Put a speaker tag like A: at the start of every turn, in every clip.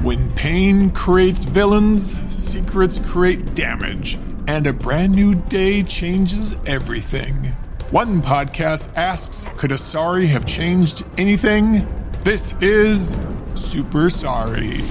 A: When pain creates villains, secrets create damage, and a brand new day changes everything. One podcast asks, could a sorry have changed anything? This is Super Sorry.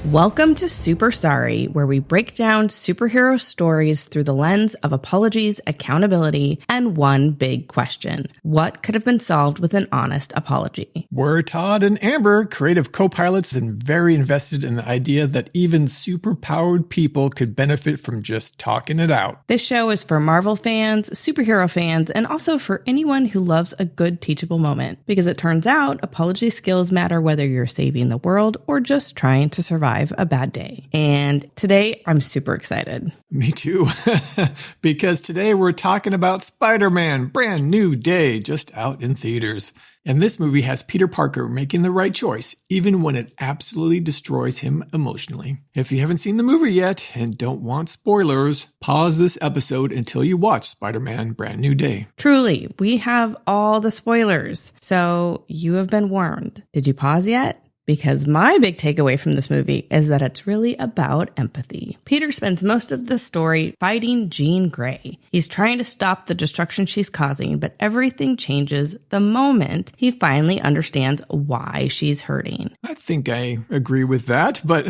B: Welcome to Super Sorry, where we break down superhero stories through the lens of apologies, accountability, and one big question. What could have been solved with an honest apology?
A: We're Todd and Amber, creative co-pilots and very invested in the idea that even superpowered people could benefit from just talking it out.
B: This show is for Marvel fans, superhero fans, and also for anyone who loves a good teachable moment. Because it turns out apology skills matter whether you're saving the world or just trying to survive a bad day. And today, I'm super excited.
A: Me too. Because today we're talking about Spider-Man, brand new day, just out in theaters. And this movie has Peter Parker making the right choice, even when it absolutely destroys him emotionally. If you haven't seen the movie yet and don't want spoilers, pause this episode until you watch Spider-Man, brand new day.
B: Truly, we have all the spoilers. So you have been warned. Did you pause yet? Because my big takeaway from this movie is that it's really about empathy. Peter spends most of the story fighting Jean Grey. He's trying to stop the destruction she's causing, but everything changes the moment he finally understands why she's hurting.
A: I think I agree with that, but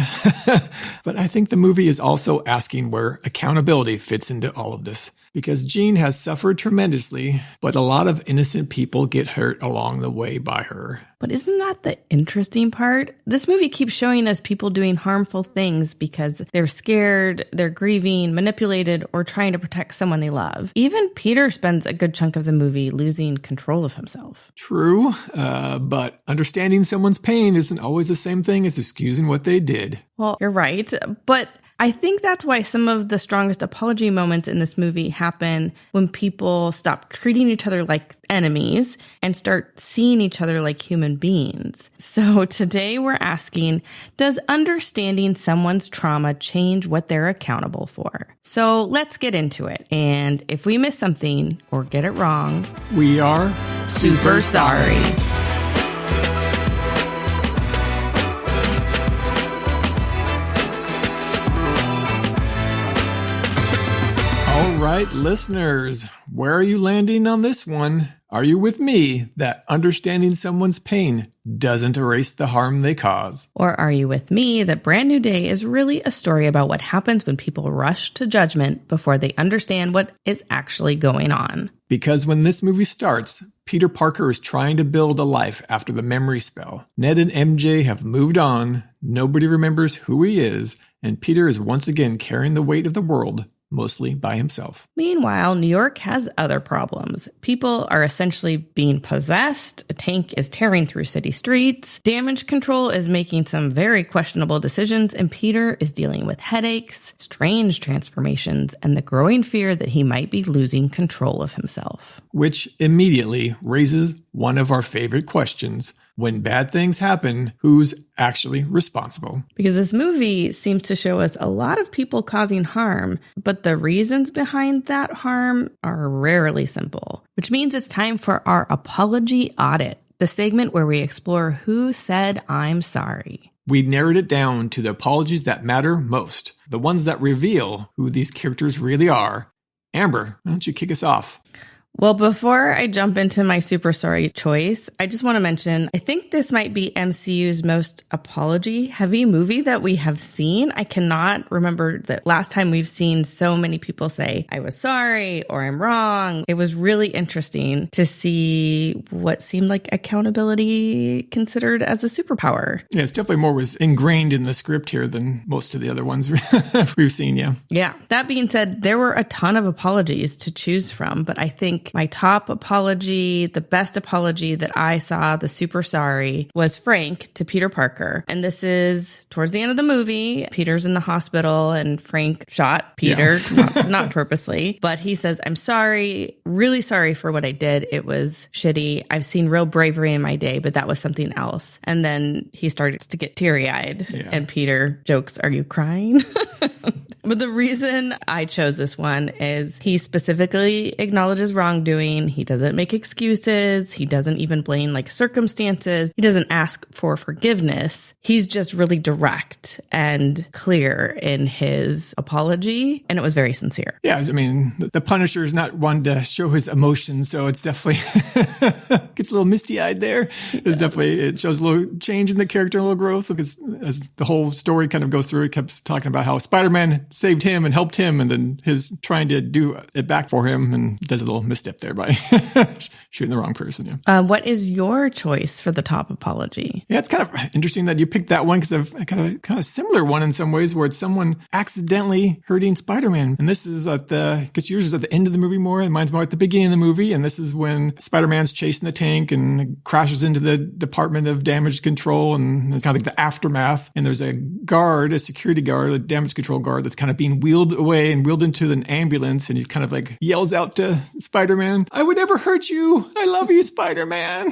A: but I think the movie is also asking where accountability fits into all of this. Because Jean has suffered tremendously, but a lot of innocent people get hurt along the way by her.
B: But isn't that the interesting part? This movie keeps showing us people doing harmful things because they're scared, they're grieving, manipulated, or trying to protect someone they love. Even Peter spends a good chunk of the movie losing control of himself.
A: True, but understanding someone's pain isn't always the same thing as excusing what they did.
B: Well, you're right, but I think that's why some of the strongest apology moments in this movie happen when people stop treating each other like enemies and start seeing each other like human beings. So today we're asking, does understanding someone's trauma change what they're accountable for? So let's get into it. And if we miss something or get it wrong,
A: we are
B: super sorry.
A: All right, listeners, where are you landing on this one? Are you with me that understanding someone's pain doesn't erase the harm they cause?
B: Or are you with me that Brand New Day is really a story about what happens when people rush to judgment before they understand what is actually going on?
A: Because when this movie starts, Peter Parker is trying to build a life after the memory spell. Ned and MJ have moved on, nobody remembers who he is, and Peter is once again carrying the weight of the world, mostly by himself.
B: Meanwhile, New York has other problems. People are essentially being possessed. A tank is tearing through city streets. Damage control is making some very questionable decisions, and Peter is dealing with headaches, strange transformations, and the growing fear that he might be losing control of himself.
A: Which immediately raises one of our favorite questions. When bad things happen, who's actually responsible?
B: Because this movie seems to show us a lot of people causing harm, but the reasons behind that harm are rarely simple, which means it's time for our apology audit, the segment where we explore who said I'm sorry.
A: We narrowed it down to the apologies that matter most, the ones that reveal who these characters really are. Amber, why don't you kick us off?
B: Well, before I jump into my super sorry choice, I just want to mention, I think this might be MCU's most apology-heavy movie that we have seen. I cannot remember the last time we've seen so many people say, I was sorry or I'm wrong. It was really interesting to see what seemed like accountability considered as a superpower.
A: Yeah, it's definitely more was ingrained in the script here than most of the other ones we've seen, yeah.
B: Yeah. That being said, there were a ton of apologies to choose from, but I think my top apology, the best apology that I saw, the super sorry, was Frank to Peter Parker. And this is towards the end of the movie. Peter's in the hospital and Frank shot Peter, not purposely. But he says, I'm sorry, really sorry for what I did. It was shitty. I've seen real bravery in my day, but that was something else. And then he starts to get teary-eyed. Yeah. And Peter jokes, are you crying? But the reason I chose this one is he specifically acknowledges wrongdoing. He doesn't make excuses. He doesn't even blame like circumstances. He doesn't ask for forgiveness. He's just really direct and clear in his apology. And it was very sincere.
A: Yeah, I mean, the Punisher is not one to show his emotions, so it's definitely gets a little misty-eyed there. It shows a little change in the character, a little growth, because as the whole story kind of goes through, it keeps talking about how Spider-Man saved him and helped him, and then his trying to do it back for him, and does a little misstep there by shooting the wrong person. Yeah.
B: What is your choice for the top apology?
A: Yeah, it's kind of interesting that you picked that one because I've kind of similar one in some ways where it's someone accidentally hurting Spider-Man. And this is because yours is at the end of the movie more, and mine's more at the beginning of the movie. And this is when Spider-Man's chasing the tank and crashes into the Department of Damage Control, and it's kind of like the aftermath. And there's a security guard, a damage control guard that's kind of being wheeled away and wheeled into an ambulance. And he kind of like yells out to Spider-Man, "I would never hurt you. I love you, Spider-Man."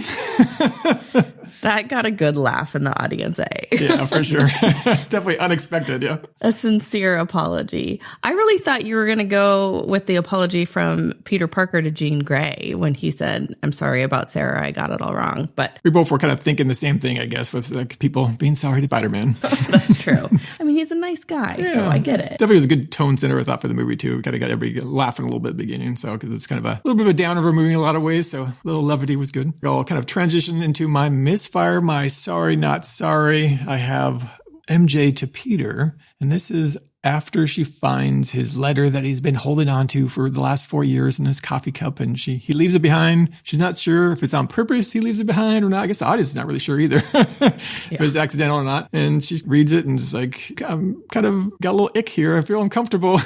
B: That got a good laugh in the audience, eh?
A: Yeah, for sure. It's definitely unexpected, yeah.
B: A sincere apology. I really thought you were going to go with the apology from Peter Parker to Jean Grey when he said, "I'm sorry about Sarah, I got it all wrong." But
A: we both were kind of thinking the same thing, I guess, with like people being sorry to Spider-Man.
B: That's true. I mean, he's a nice guy, so I get it.
A: Definitely was a good tone center, I thought, for the movie, too. Kind of got everybody laughing a little bit at the beginning, so because it's kind of a little bit of a downer of a movie in a lot of ways, so a little levity was good. I'll kind of transition into my misfire, my sorry, not sorry. I have MJ to Peter, and this is after she finds his letter that he's been holding on to for the last 4 years in his coffee cup, and he leaves it behind. She's not sure if it's on purpose he leaves it behind or not. I guess the audience is not really sure either if it's accidental or not. And she reads it and is like, I'm kind of got a little ick here. I feel uncomfortable.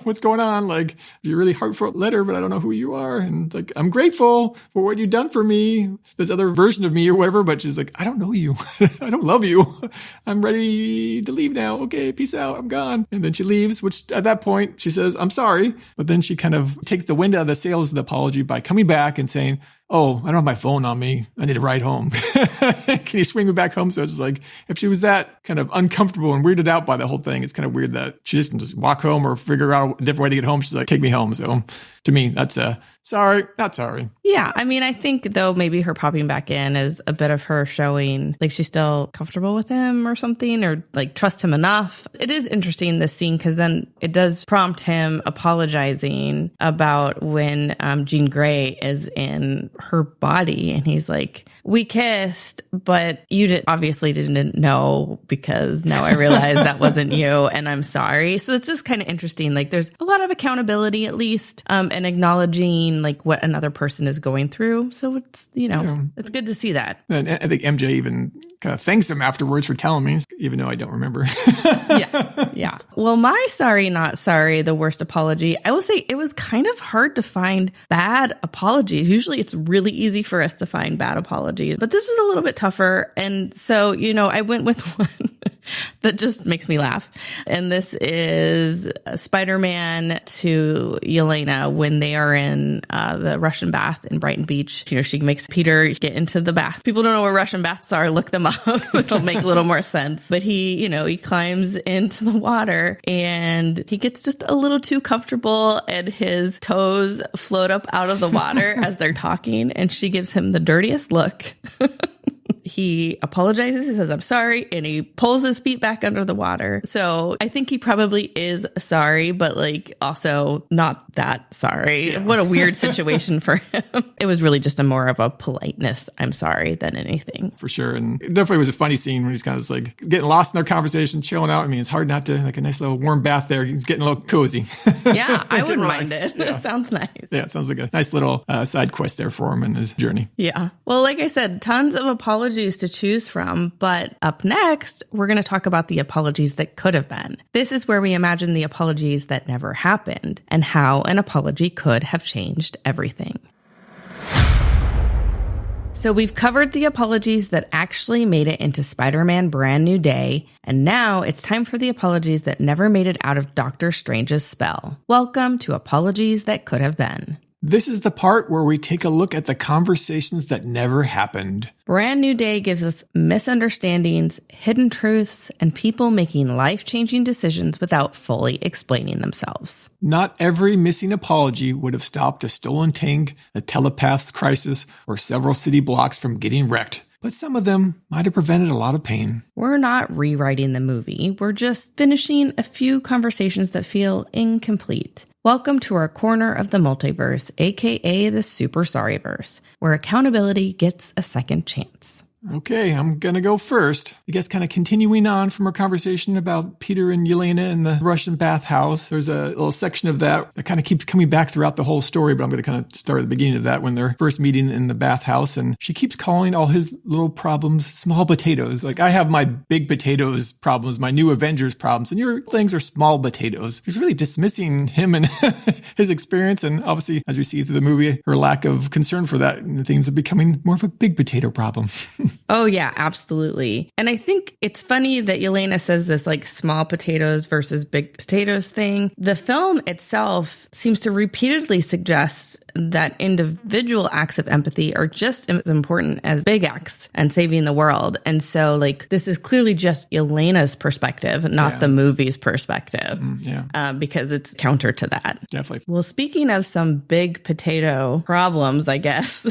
A: What's going on? Like, you're a really heartfelt letter, but I don't know who you are. And like, I'm grateful for what you've done for me, this other version of me or whatever. But she's like, I don't know you. I don't love you. I'm ready to leave now. Okay, peace out. I'm gone. And then she leaves, which at that point she says, I'm sorry. But then she kind of takes the wind out of the sails of the apology by coming back and saying, oh, I don't have my phone on me. I need a ride home. Can you swing me back home? So it's like, if she was that kind of uncomfortable and weirded out by the whole thing, it's kind of weird that she just can just walk home or figure out a different way to get home. She's like, take me home. So to me, that's a sorry, not sorry.
B: Yeah. I mean, I think though maybe her popping back in is a bit of her showing like she's still comfortable with him or something, or like trusts him enough. It is interesting, this scene, because then it does prompt him apologizing about when Jean Grey is in her body, and he's like, we kissed, but you obviously didn't know, because now I realize that wasn't you, and I'm sorry. So it's just kind of interesting. Like, there's a lot of accountability, at least, and acknowledging like what another person is going through. So it's, it's good to see that.
A: And I think MJ even kind of thanks him afterwards for telling me, even though I don't remember.
B: Yeah. Well, my sorry, not sorry, the worst apology, I will say it was kind of hard to find bad apologies. Usually it's really easy for us to find bad apologies, but this was a little bit tougher. And so, I went with one that just makes me laugh. And this is Spider-Man to Yelena when they are in the Russian bath in Brighton Beach. She makes Peter get into the bath. People don't know where Russian baths are. Look them up. It'll make a little more sense. But he climbs into the water and he gets just a little too comfortable, and his toes float up out of the water as they're talking. And she gives him the dirtiest look. He apologizes, he says, I'm sorry, and he pulls his feet back under the water. So I think he probably is sorry, but also not that sorry. Yeah. What a weird situation for him. It was really just more of a politeness, I'm sorry, than anything.
A: For sure. And it definitely was a funny scene when he's kind of getting lost in their conversation, chilling out. I mean, it's hard not to, a nice little warm bath there. He's getting a little cozy.
B: Yeah, I wouldn't mind it. Yeah. It sounds nice.
A: Yeah, it sounds like a nice little side quest there for him in his journey.
B: Yeah. Well, like I said, tons of apologies to choose from, but up next, we're going to talk about the apologies that could have been. This is where we imagine the apologies that never happened and how an apology could have changed everything. So we've covered the apologies that actually made it into Spider-Man Brand New Day, and now it's time for the apologies that never made it out of Doctor Strange's spell. Welcome to Apologies That Could Have Been.
A: This is the part where we take a look at the conversations that never happened.
B: Brand New Day gives us misunderstandings, hidden truths, and people making life-changing decisions without fully explaining themselves.
A: Not every missing apology would have stopped a stolen tank, a telepath's crisis, or several city blocks from getting wrecked. But some of them might have prevented a lot of pain.
B: We're not rewriting the movie. We're just finishing a few conversations that feel incomplete. Welcome to our corner of the multiverse, aka the Super Sorryverse, where accountability gets a second chance.
A: Okay, I'm gonna go first. I guess kind of continuing on from our conversation about Peter and Yelena in the Russian bathhouse. There's a little section of that kind of keeps coming back throughout the whole story, but I'm gonna kind of start at the beginning of that when they're first meeting in the bathhouse, and she keeps calling all his little problems small potatoes. Like, I have my big potatoes problems, my new Avengers problems, and your things are small potatoes. She's really dismissing him and his experience, and obviously, as we see through the movie, her lack of concern for that, and things are becoming more of a big potato problem.
B: Oh, yeah, absolutely. And I think it's funny that Yelena says this like small potatoes versus big potatoes thing. The film itself seems to repeatedly suggest that individual acts of empathy are just as important as big acts and saving the world. And so, like, this is clearly just Yelena's perspective, not the movie's perspective, because it's counter to that.
A: Definitely.
B: Well, speaking of some big potato problems, I guess,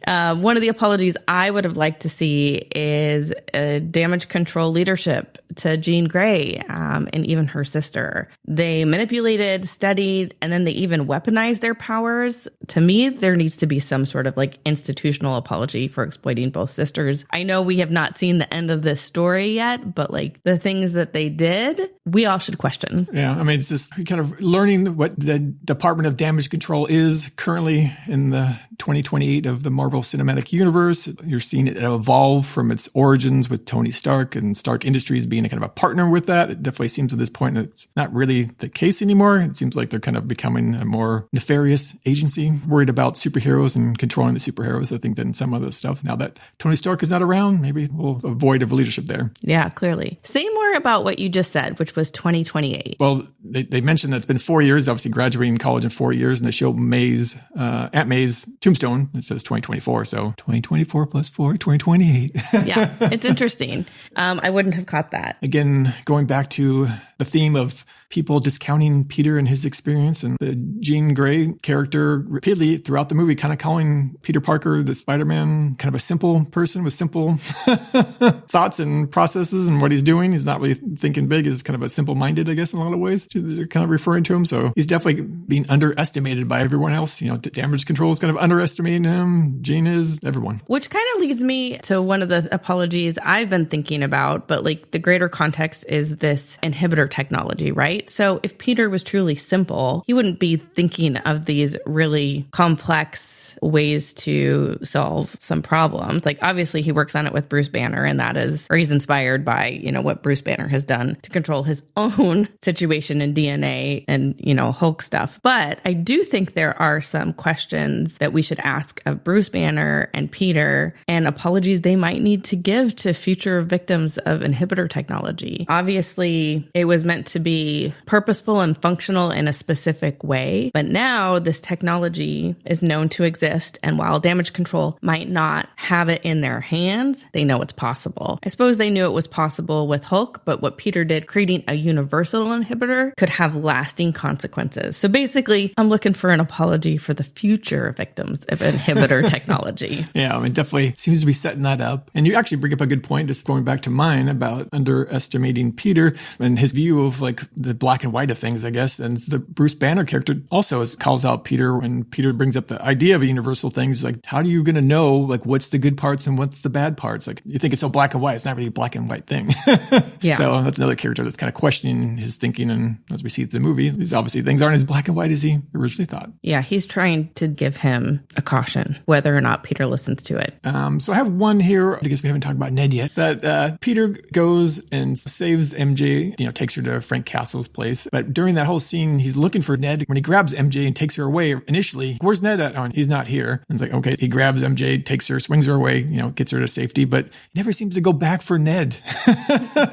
B: one of the apologies I would have liked to see is damage control leadership to Jean Grey and even her sister. They manipulated, studied, and then they even weaponized their powers. To me, there needs to be some sort of like institutional apology for exploiting both sisters. I know we have not seen the end of this story yet, but like the things that they did, we all should question.
A: Yeah, I mean, it's just kind of learning what the Department of Damage Control is currently in the 2028 of the Marvel Cinematic Universe. You're seeing it evolve from its origins with Tony Stark and Stark Industries being a kind of a partner with that. It definitely seems at this point that it's not really the case anymore. It seems like they're kind of becoming a more nefarious agency, worried about superheroes and controlling the superheroes, I think, than some other stuff. Now that Tony Stark is not around, maybe we'll avoid of leadership there.
B: Yeah, clearly. Say more about what you just said, which was 2028.
A: Well, they mentioned that it's been 4 years, obviously graduating college in 4 years, and they show Aunt May's tombstone. It says 2024, so 2024 plus 4, 2028.
B: Yeah, it's interesting. I wouldn't have caught that.
A: Again, going back to the theme of people discounting Peter and his experience, and the Jean Grey character repeatedly throughout the movie kind of calling Peter Parker, the Spider-Man, kind of a simple person with simple thoughts and processes and what he's doing. He's not really thinking big. He's kind of a simple-minded, I guess, in a lot of ways. They're kind of referring to him. So he's definitely being underestimated by everyone else. You know, Damage Control is kind of underestimating him. Jean is, everyone.
B: Which kind of leads me to one of the apologies I've been thinking about, but like the greater context is this inhibitor technology, right? So if Peter was truly simple, he wouldn't be thinking of these really complex ways to solve some problems. Like, obviously he works on it with Bruce Banner, and that is, or he's inspired by, you know, what Bruce Banner has done to control his own situation in DNA and, you know, Hulk stuff. But I do think there are some questions that we should ask of Bruce Banner and Peter, and apologies they might need to give to future victims of inhibitor technology. Obviously, it was meant to be purposeful and functional in a specific way, but now this technology is known to exist. And while Damage Control might not have it in their hands, they know it's possible. I suppose they knew it was possible with Hulk, but what Peter did, creating a universal inhibitor, could have lasting consequences. So basically, I'm looking for an apology for the future victims of inhibitor technology.
A: Yeah, I mean, definitely seems to be setting that up. And you actually bring up a good point, just going back to mine about underestimating Peter and his view of like the black and white of things, I guess. And the Bruce Banner character also calls out Peter when Peter brings up the idea of a universal thing. He's like, how are you going to know like what's the good parts and what's the bad parts? Like, you think it's so black and white. It's not really a black and white thing.
B: Yeah.
A: So that's another character that's kind of questioning his thinking. And as we see the movie, these obviously things aren't as black and white as he originally thought.
B: Yeah, he's trying to give him a caution, whether or not Peter listens to it.
A: So I have one here. I guess we haven't talked about Ned yet. That Peter goes and saves MJ, you know, takes her to Frank Castle's place. But during that whole scene, he's looking for Ned. When he grabs MJ and takes her away, initially, where's Ned at? Oh, he's not not here. And it's like, okay, he grabs MJ, takes her, swings her away, gets her to safety, but he never seems to go back for Ned.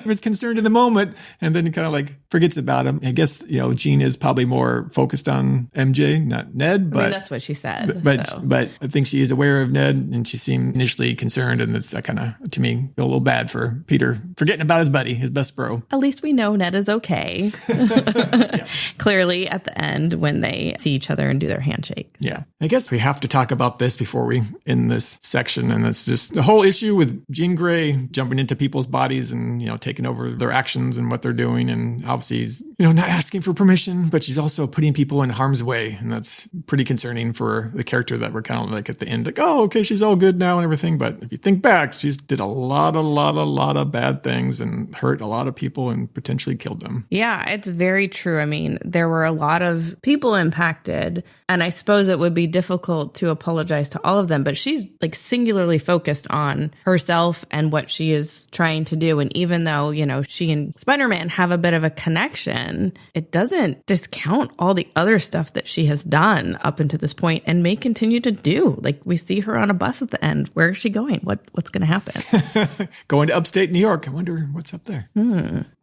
A: He was concerned in the moment and then kind of like forgets about him. I guess, Jean is probably more focused on MJ, not Ned, but
B: that's what she said.
A: But I think she is aware of Ned and she seemed initially concerned. And that's kind of, to me, feel a little bad for Peter forgetting about his buddy, his best bro.
B: At least we know Ned is okay. Yeah. Clearly at the end when they see each other and do their handshake.
A: Yeah. I guess we have to talk about this before we end this section. And it's just the whole issue with Jean Grey jumping into people's bodies and, taking over their actions and what they're doing. And obviously he's, not asking for permission, but she's also putting people in harm's way. And that's pretty concerning for the character that we're kind of like at the end, like, oh, okay, she's all good now and everything. But if you think back, she's did a lot of bad things and hurt a lot of people and potentially killed them.
B: Yeah, it's very true. I mean, there were a lot of people impacted, and I suppose it would be difficult to apologize to all of them, but she's like singularly focused on herself and what she is trying to do. And even though, she and Spider-Man have a bit of a connection, it doesn't discount all the other stuff that she has done up until this point and may continue to do. Like we see her on a bus at the end. Where is she going? What's going to happen?
A: Going to upstate New York. I wonder what's up there.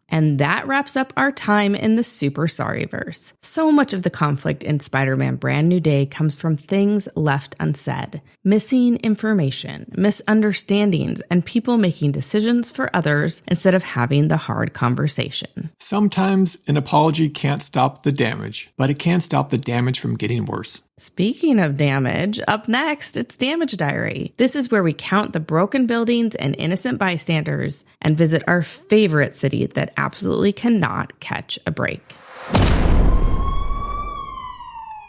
B: And that wraps up our time in the Super Sorryverse. So much of the conflict in Spider-Man Brand New Day comes from things left unsaid, missing information, misunderstandings, and people making decisions for others instead of having the hard conversation.
A: Sometimes an apology can't stop the damage, but it can stop the damage from getting worse.
B: Speaking of damage, up next, it's Damage Diary. This is where we count the broken buildings and innocent bystanders and visit our favorite city that absolutely cannot catch a break.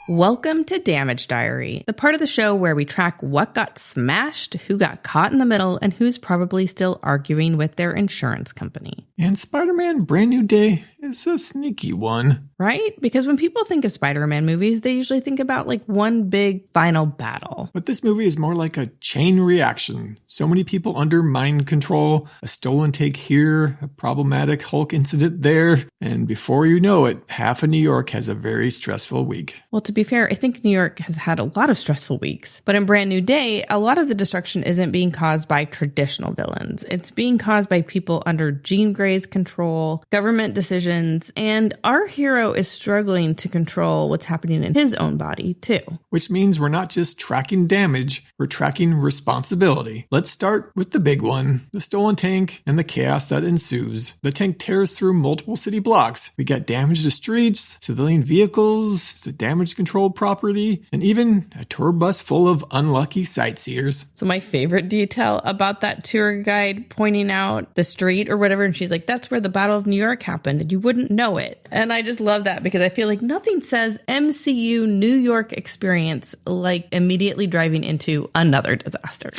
B: Welcome to Damage Diary, the part of the show where we track what got smashed, who got caught in the middle, and who's probably still arguing with their insurance company.
A: And Spider-Man Brand New Day is a sneaky one.
B: Right? Because when people think of Spider-Man movies, they usually think about like one big final battle.
A: But this movie is more like a chain reaction. So many people under mind control, a stolen take here, a problematic Hulk incident there, and before you know it, half of New York has a very stressful week.
B: Well, to be fair, I think New York has had a lot of stressful weeks. But in Brand New Day, a lot of the destruction isn't being caused by traditional villains. It's being caused by people under Jean Grey's control, government decisions, and our hero is struggling to control what's happening in his own body, too.
A: Which means we're not just tracking damage, we're tracking responsibility. Let's start with the big one, the stolen tank and the chaos that ensues. The tank tears through multiple city blocks. We got damage to streets, civilian vehicles, the damage control property, and even a tour bus full of unlucky sightseers.
B: So my favorite detail about that tour guide pointing out the street or whatever, and she's like, that's where the Battle of New York happened, and you wouldn't know it. And I just love that because I feel like nothing says MCU New York experience like immediately driving into another disaster.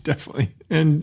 A: Definitely. And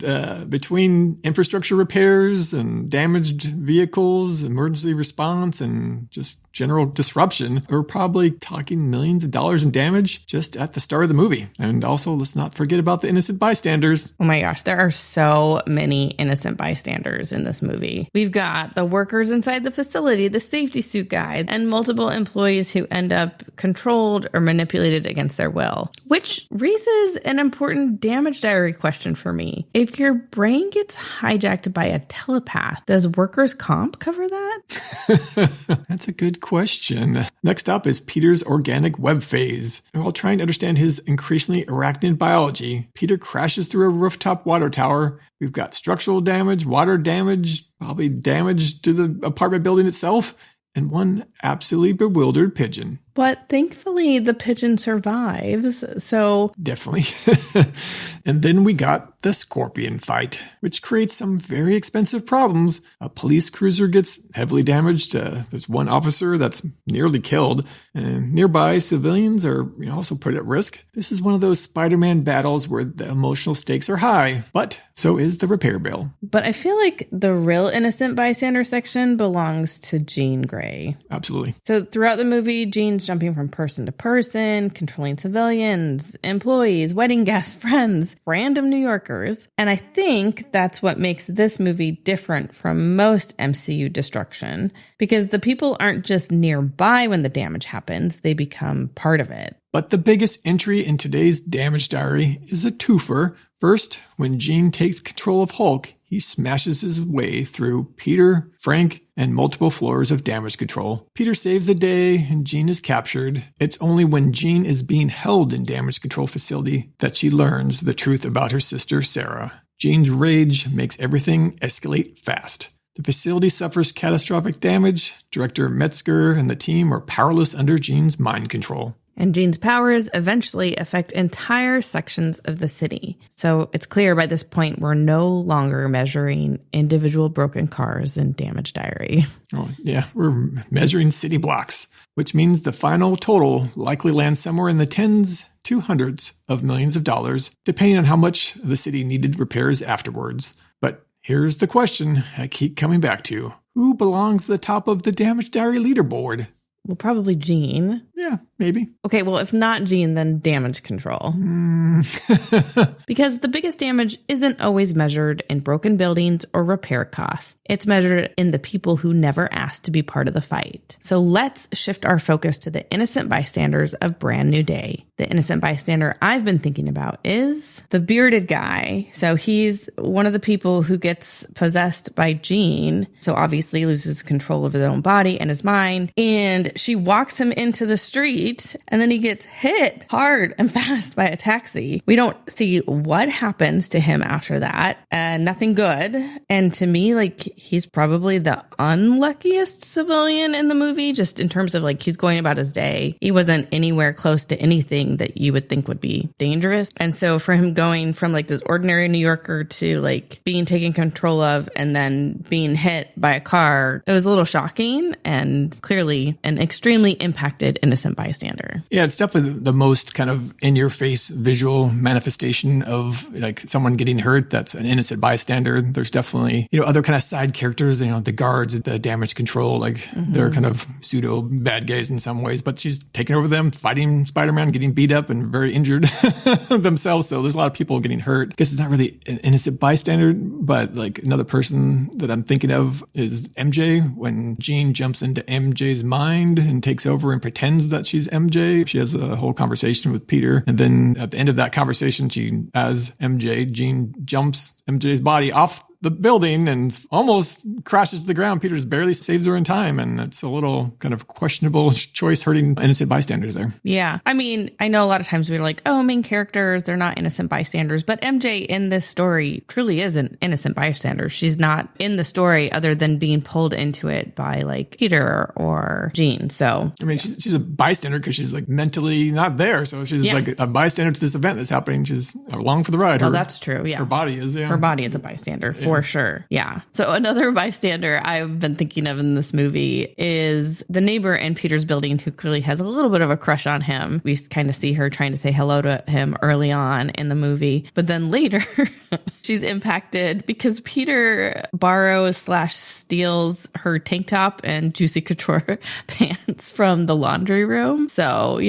A: between infrastructure repairs and damaged vehicles, emergency response, and just general disruption, we're probably talking millions of dollars in damage just at the start of the movie. And also, let's not forget about the innocent bystanders.
B: Oh my gosh, there are so many innocent bystanders in this movie. We've got the workers inside the facility, the safety suit guy, and multiple employees who end up controlled or manipulated against their will. Which raises an important Damage Diary question for me. If your brain gets hijacked by a telepath, does workers' comp cover that?
A: That's a good question. Next up is Peter's organic web phase. While trying to understand his increasingly arachnid biology, Peter crashes through a rooftop water tower. We've got structural damage, water damage, probably damage to the apartment building itself, and one absolutely bewildered pigeon.
B: But thankfully, the pigeon survives, so...
A: Definitely. And then we got the scorpion fight, which creates some very expensive problems. A police cruiser gets heavily damaged. There's one officer that's nearly killed. And nearby civilians are also put at risk. This is one of those Spider-Man battles where the emotional stakes are high, but so is the repair bill.
B: But I feel like the real innocent bystander section belongs to Jean Grey.
A: Absolutely.
B: So throughout the movie, Jean's jumping from person to person, controlling civilians, employees, wedding guests, friends, random New Yorkers. And I think that's what makes this movie different from most MCU destruction, because the people aren't just nearby when the damage happens, they become part of it.
A: But the biggest entry in today's Damage Diary is a twofer. First, when Jean takes control of Hulk, he smashes his way through Peter, Frank, and multiple floors of damage control. Peter saves the day and Jean is captured. It's only when Jean is being held in damage control facility that she learns the truth about her sister, Sarah. Jean's rage makes everything escalate fast. The facility suffers catastrophic damage. Director Metzger and the team are powerless under Jean's mind control.
B: And Jean's powers eventually affect entire sections of the city. So it's clear by this point we're no longer measuring individual broken cars in Damage Diary.
A: Oh, yeah, we're measuring city blocks, which means the final total likely lands somewhere in the tens to hundreds of millions of dollars, depending on how much the city needed repairs afterwards. But here's the question I keep coming back to. Who belongs to the top of the Damage Diary leaderboard?
B: Well, probably Jean.
A: Yeah, maybe.
B: Okay, well, if not Jean, then damage control. Because the biggest damage isn't always measured in broken buildings or repair costs. It's measured in the people who never asked to be part of the fight. So let's shift our focus to the innocent bystanders of Brand New Day. The innocent bystander I've been thinking about is the bearded guy. So he's one of the people who gets possessed by Jean. So obviously loses control of his own body and his mind. And she walks him into the street and then he gets hit hard and fast by a taxi. We don't see what happens to him after that. Nothing good. And to me, like, he's probably the unluckiest civilian in the movie, just in terms of like he's going about his day. He wasn't anywhere close to anything that you would think would be dangerous. And so for him going from like this ordinary New Yorker to like being taken control of and then being hit by a car, it was a little shocking and clearly an extremely impacted innocent bystander.
A: Yeah, it's definitely the most kind of in-your-face visual manifestation of like someone getting hurt that's an innocent bystander. There's definitely, other kind of side characters, the guards at the damage control, like they're kind of pseudo bad guys in some ways, but she's taking over them, fighting Spider-Man, getting beat up and very injured themselves. So there's a lot of people getting hurt. I guess it's not really an innocent bystander, but like another person that I'm thinking of is MJ. When Jean jumps into MJ's mind and takes over and pretends that she's MJ, she has a whole conversation with Peter. And then at the end of that conversation, as MJ, Jean jumps MJ's body off the building and almost crashes to the ground. Peter barely saves her in time. And it's a little kind of questionable choice, hurting innocent bystanders there.
B: Yeah. I mean, I know a lot of times we're like, oh, main characters, they're not innocent bystanders. But MJ in this story truly is an innocent bystander. She's not in the story other than being pulled into it by like Peter or Jean. So,
A: I mean, she's a bystander because she's like mentally not there. So she's like a bystander to this event that's happening. She's along for the ride.
B: Well, that's true. Yeah.
A: Her body is,
B: Her body is a bystander. For sure. Yeah. So another bystander I've been thinking of in this movie is the neighbor in Peter's building who clearly has a little bit of a crush on him. We kind of see her trying to say hello to him early on in the movie. But then later she's impacted because Peter borrows/steals her tank top and Juicy Couture pants from the laundry room. So,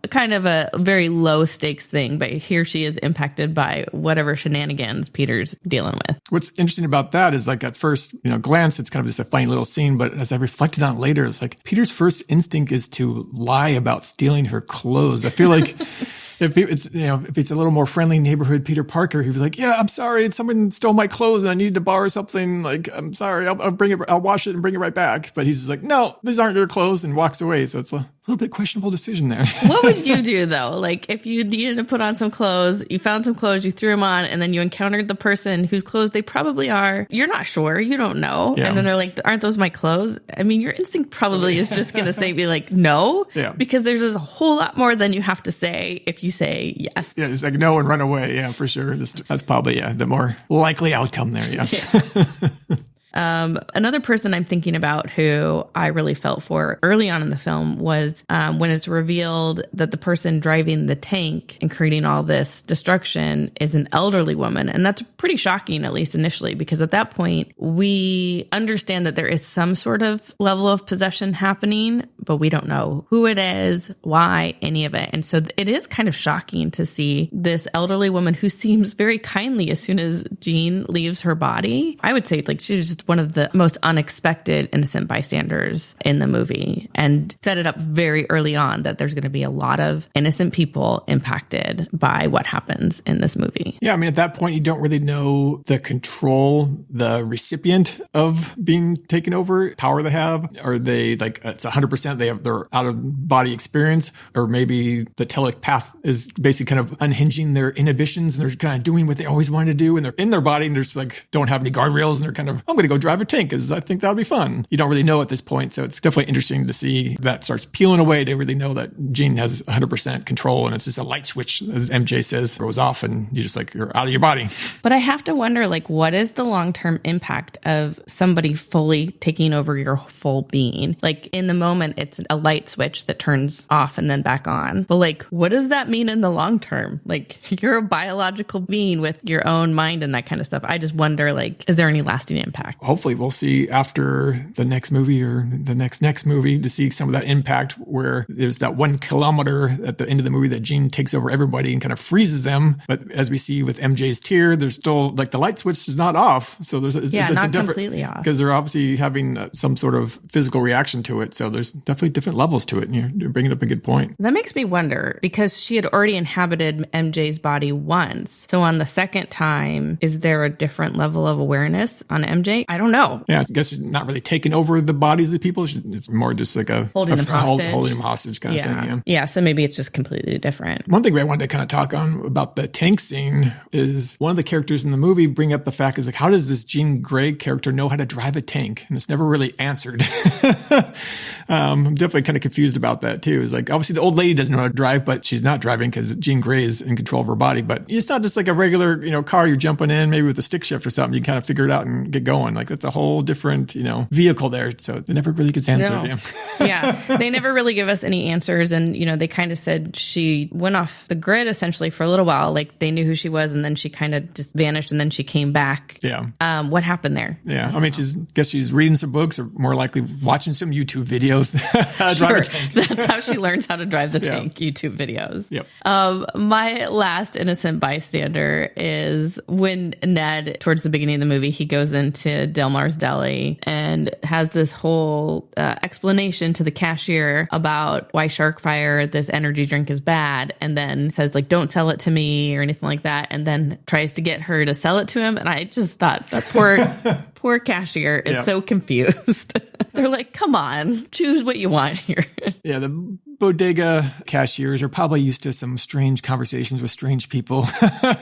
B: kind of a very low stakes thing. But here she is impacted by whatever shenanigans Peter's dealing with.
A: What's interesting about that is like at first, glance, it's kind of just a funny little scene. But as I reflected on it later, it's like Peter's first instinct is to lie about stealing her clothes. I feel like if it's a little more friendly neighborhood Peter Parker, he'd be like, yeah, I'm sorry. Someone stole my clothes and I needed to borrow something. Like, I'm sorry. I'll bring it. I'll wash it and bring it right back. But he's just like, no, these aren't your clothes, and walks away. So it's a little bit questionable decision there.
B: What would you do though? Like if you needed to put on some clothes, you found some clothes, you threw them on, and then you encountered the person whose clothes they probably are. You're not sure. You don't know. Yeah. And then they're like, aren't those my clothes? I mean, your instinct probably is just going to be like, no, because there's just a whole lot more than you have to say if you say yes.
A: Yeah, it's like no and run away. Yeah, for sure. That's probably, the more likely outcome there. Yeah.
B: Another person I'm thinking about who I really felt for early on in the film was when it's revealed that the person driving the tank and creating all this destruction is an elderly woman. And that's pretty shocking, at least initially, because at that point, we understand that there is some sort of level of possession happening, but we don't know who it is, why, any of it. And so it is kind of shocking to see this elderly woman who seems very kindly as soon as Jean leaves her body. I would say like she was just used one of the most unexpected innocent bystanders in the movie and set it up very early on that there's going to be a lot of innocent people impacted by what happens in this movie.
A: Yeah, I mean, at that point, you don't really know the control, the recipient of being taken over, power they have. Are they like, it's 100% they have their out-of-body experience, or maybe the telepath is basically kind of unhinging their inhibitions and they're kind of doing what they always wanted to do, and they're in their body and they're just like, don't have any guardrails, and they're kind of, I'm going to go drive a tank because I think that'll be fun. You don't really know at this point, so it's definitely interesting to see that starts peeling away to really know that Jean has 100% control, and it's just a light switch, as MJ says, goes off, and you just like, you're out of your body.
B: But I have to wonder, like, what is the long-term impact of somebody fully taking over your full being? Like, in the moment, it's a light switch that turns off and then back on. But like, what does that mean in the long term? Like, you're a biological being with your own mind and that kind of stuff. I just wonder, like, is there any lasting impact?
A: Hopefully we'll see after the next movie or the next movie to see some of that impact, where there's that 1 kilometer at the end of the movie that Jean takes over everybody and kind of freezes them. But as we see with MJ's tear, there's still like the light switch is not off. So there's it's
B: not completely off,
A: because they're obviously having some sort of physical reaction to it. So there's definitely different levels to it. And you're bringing up a good point.
B: That makes me wonder, because she had already inhabited MJ's body once. So on the second time, is there a different level of awareness on MJ? I don't know.
A: Yeah, I guess she's not really taking over the bodies of the people. It's more just like
B: holding them
A: hostage kind of thing.
B: Yeah, so maybe it's just completely different.
A: One thing I wanted to kind of talk on about the tank scene is one of the characters in the movie bring up the fact is like, how does this Jean Grey character know how to drive a tank? And it's never really answered. I'm definitely kind of confused about that too. It's like, obviously the old lady doesn't know how to drive, but she's not driving because Jean Grey is in control of her body. But it's not just like a regular, car you're jumping in, maybe with a stick shift or something. You can kind of figure it out and get going. Like, that's a whole different, vehicle there. So it never really gets answered.
B: No. Yeah. They never really give us any answers. And, they kind of said she went off the grid essentially for a little while. Like, they knew who she was, and then she kind of just vanished, and then she came back.
A: Yeah.
B: What happened there?
A: Yeah. I mean, she's reading some books, or more likely watching some YouTube videos.
B: Sure. That's how she learns how to drive the tank, YouTube videos.
A: Yep.
B: My last innocent bystander is when Ned, towards the beginning of the movie, he goes into Delmar's Deli and has this whole explanation to the cashier about why Sharkfire, this energy drink, is bad, and then says, like, don't sell it to me or anything like that, and then tries to get her to sell it to him. And I just thought that poor cashier is so confused. They're like, come on, choose what you want here.
A: Yeah, the bodega cashiers are probably used to some strange conversations with strange people.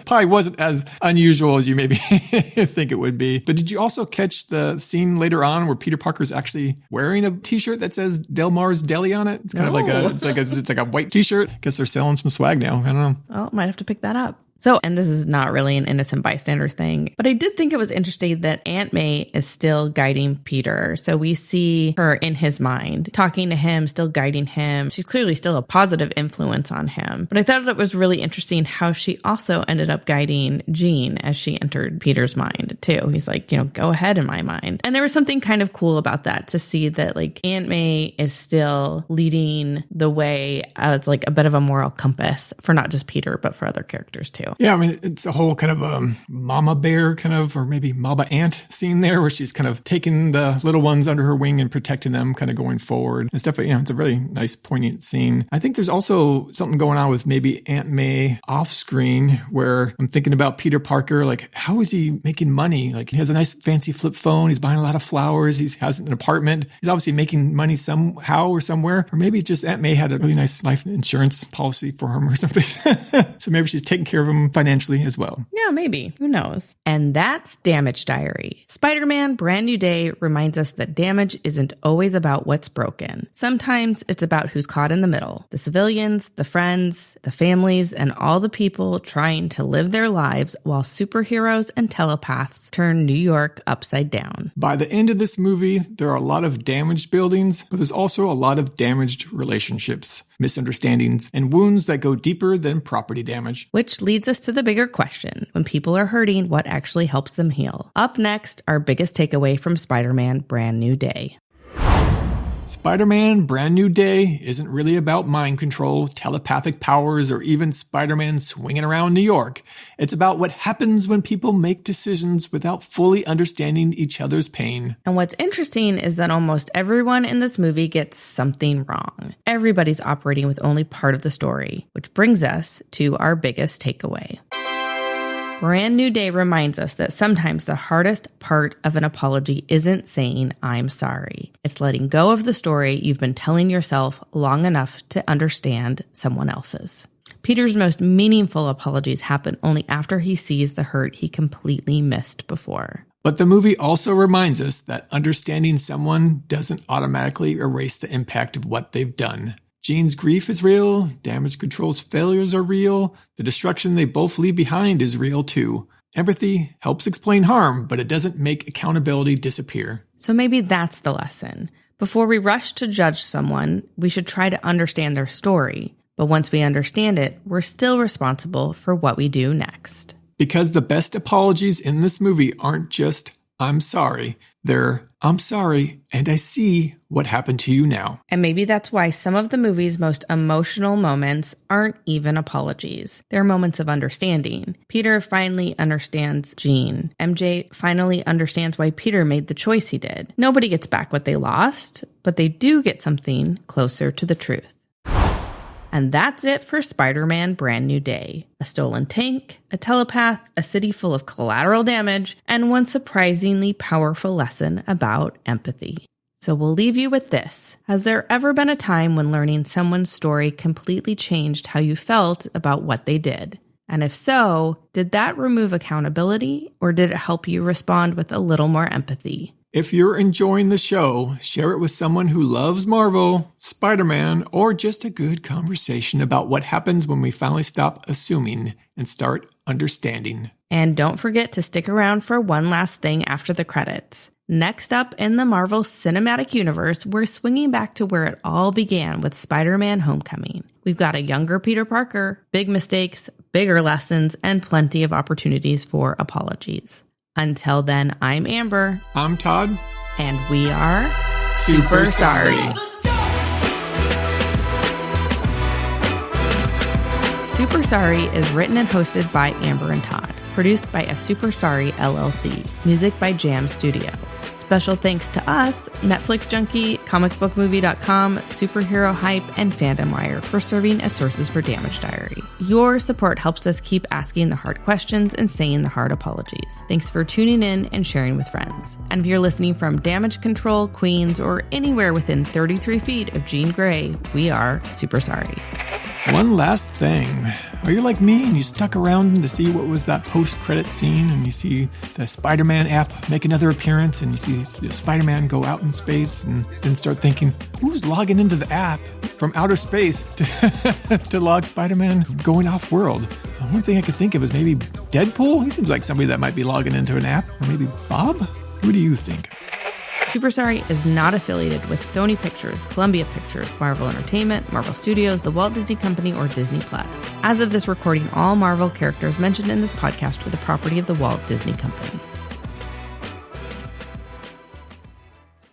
A: Probably wasn't as unusual as you maybe think it would be. But did you also catch the scene later on where Peter Parker's actually wearing a t-shirt that says Delmar's Deli on it? It's kind of like a white t-shirt. Guess they're selling some swag now. I don't know.
B: Well, might have to pick that up. So, and this is not really an innocent bystander thing, but I did think it was interesting that Aunt May is still guiding Peter. So we see her in his mind, talking to him, still guiding him. She's clearly still a positive influence on him. But I thought it was really interesting how she also ended up guiding Jean as she entered Peter's mind too. He's like, go ahead in my mind. And there was something kind of cool about that, to see that like Aunt May is still leading the way as like a bit of a moral compass for not just Peter, but for other characters too.
A: Yeah, I mean, it's a whole kind of mama bear kind of, or maybe mama ant scene there, where she's kind of taking the little ones under her wing and protecting them kind of going forward. It's definitely, it's a really nice, poignant scene. I think there's also something going on with maybe Aunt May off screen, where I'm thinking about Peter Parker, like, how is he making money? Like, he has a nice fancy flip phone. He's buying a lot of flowers. He has an apartment. He's obviously making money somehow or somewhere. Or maybe just Aunt May had a really nice life insurance policy for him or something. So maybe she's taking care of him financially as well.
B: Yeah, maybe. Who knows? And that's Damage Diary. Spider-Man Brand New Day reminds us that damage isn't always about what's broken. Sometimes it's about who's caught in the middle. The civilians, the friends, the families, and all the people trying to live their lives while superheroes and telepaths turn New York upside down.
A: By the end of this movie, there are a lot of damaged buildings, but there's also a lot of damaged relationships, misunderstandings, and wounds that go deeper than property damage.
B: Which leads us to the bigger question. When people are hurting, what actually helps them heal? Up next, our biggest takeaway from Spider-Man Brand New Day.
A: Spider-Man Brand New Day isn't really about mind control, telepathic powers, or even Spider-Man swinging around New York. It's about what happens when people make decisions without fully understanding each other's pain.
B: And what's interesting is that almost everyone in this movie gets something wrong. Everybody's operating with only part of the story, which brings us to our biggest takeaway. Brand New Day reminds us that sometimes the hardest part of an apology isn't saying, "I'm sorry." It's letting go of the story you've been telling yourself long enough to understand someone else's. Peter's most meaningful apologies happen only after he sees the hurt he completely missed before.
A: But the movie also reminds us that understanding someone doesn't automatically erase the impact of what they've done. Jean's grief is real, Damage Control's failures are real, the destruction they both leave behind is real too. Empathy helps explain harm, but it doesn't make accountability disappear.
B: So maybe that's the lesson. Before we rush to judge someone, we should try to understand their story. But once we understand it, we're still responsible for what we do next.
A: Because the best apologies in this movie aren't just, "I'm sorry." They're, "I'm sorry, and I see what happened to you now."
B: And maybe that's why some of the movie's most emotional moments aren't even apologies. They're moments of understanding. Peter finally understands Jean. MJ finally understands why Peter made the choice he did. Nobody gets back what they lost, but they do get something closer to the truth. And that's it for Spider-Man Brand New Day. A stolen tank, a telepath, a city full of collateral damage, and one surprisingly powerful lesson about empathy. So we'll leave you with this. Has there ever been a time when learning someone's story completely changed how you felt about what they did? And if so, did that remove accountability, or did it help you respond with a little more empathy?
A: If you're enjoying the show, share it with someone who loves Marvel, Spider-Man, or just a good conversation about what happens when we finally stop assuming and start understanding.
B: And don't forget to stick around for one last thing after the credits. Next up in the Marvel Cinematic Universe, we're swinging back to where it all began with Spider-Man Homecoming. We've got a younger Peter Parker, big mistakes, bigger lessons, and plenty of opportunities for apologies. Until then, I'm Amber.
A: I'm Todd.
B: And we are Super Sorry. Super Sorry is written and hosted by Amber and Todd. Produced by a Super Sorry LLC. Music by Jam Studio. Special thanks to us, Netflix Junkie, comicbookmovie.com, Superhero Hype, and Fandom Wire for serving as sources for Damage Diary. Your support helps us keep asking the hard questions and saying the hard apologies. Thanks for tuning in and sharing with friends. And if you're listening from Damage Control, Queens, or anywhere within 33 feet of Jean Grey, we are super sorry.
A: One last thing. Are you like me and you stuck around to see what was that post-credit scene and you see the Spider-Man app make another appearance and you see Spider-Man go out in space and then start thinking, who's logging into the app from outer space to log Spider-Man going off-world? One thing I could think of is maybe Deadpool. He seems like somebody that might be logging into an app. Or maybe Bob? Who do you think?
B: Super Sorry is not affiliated with Sony Pictures, Columbia Pictures, Marvel Entertainment, Marvel Studios, the Walt Disney Company, or Disney+. As of this recording, all Marvel characters mentioned in this podcast were the property of the Walt Disney Company.